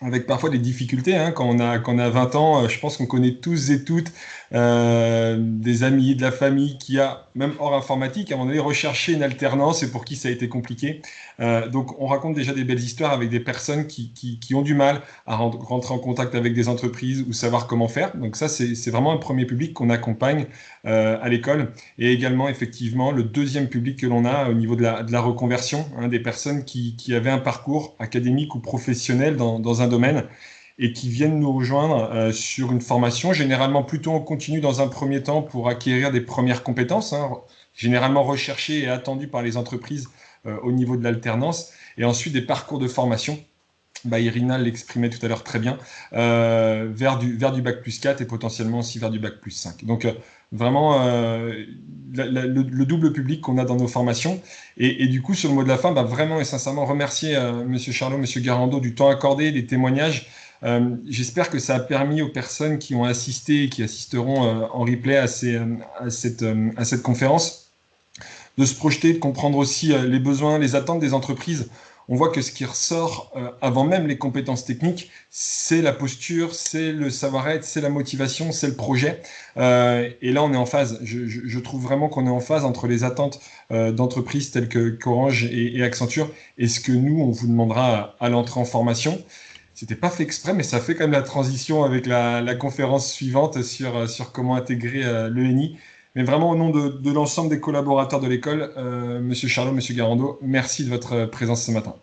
avec parfois des difficultés. Hein. Quand on a 20 ans, je pense qu'on connaît tous et toutes des amis, de la famille qui a, même hors informatique, à un moment donné, recherché une alternance et pour qui ça a été compliqué. Donc, on raconte déjà des belles histoires avec des personnes qui ont du mal à rentrer en contact avec des entreprises ou savoir comment faire. Donc ça, c'est vraiment un premier public qu'on accompagne à l'école. Et également, effectivement, le deuxième public que l'on a au niveau de la reconversion, hein, des personnes qui avaient un parcours académique ou professionnel dans un domaine et qui viennent nous rejoindre sur une formation, généralement plutôt en continu dans un premier temps pour acquérir des premières compétences, hein, généralement recherchées et attendues par les entreprises au niveau de l'alternance, et ensuite des parcours de formation. Irina l'exprimait tout à l'heure très bien, vers du bac plus 4 et potentiellement aussi vers du bac plus 5. Donc vraiment le double public qu'on a dans nos formations. Et du coup, sur le mot de la fin, vraiment et sincèrement remercier Monsieur Charlot, Monsieur Garando du temps accordé, des témoignages. J'espère que ça a permis aux personnes qui ont assisté et qui assisteront en replay à cette conférence de se projeter, de comprendre aussi les besoins, les attentes des entreprises. On voit que ce qui ressort avant même les compétences techniques, c'est la posture, c'est le savoir-être, c'est la motivation, c'est le projet. Et là, on est en phase. Je trouve vraiment qu'on est en phase entre les attentes d'entreprises telles qu'Orange et Accenture et ce que nous, on vous demandera à l'entrée en formation. C'était pas fait exprès, mais ça fait quand même la transition avec la conférence suivante sur comment intégrer l'ENI. Mais vraiment, au nom de l'ensemble des collaborateurs de l'école, Monsieur Charlot, Monsieur Garando, merci de votre présence ce matin.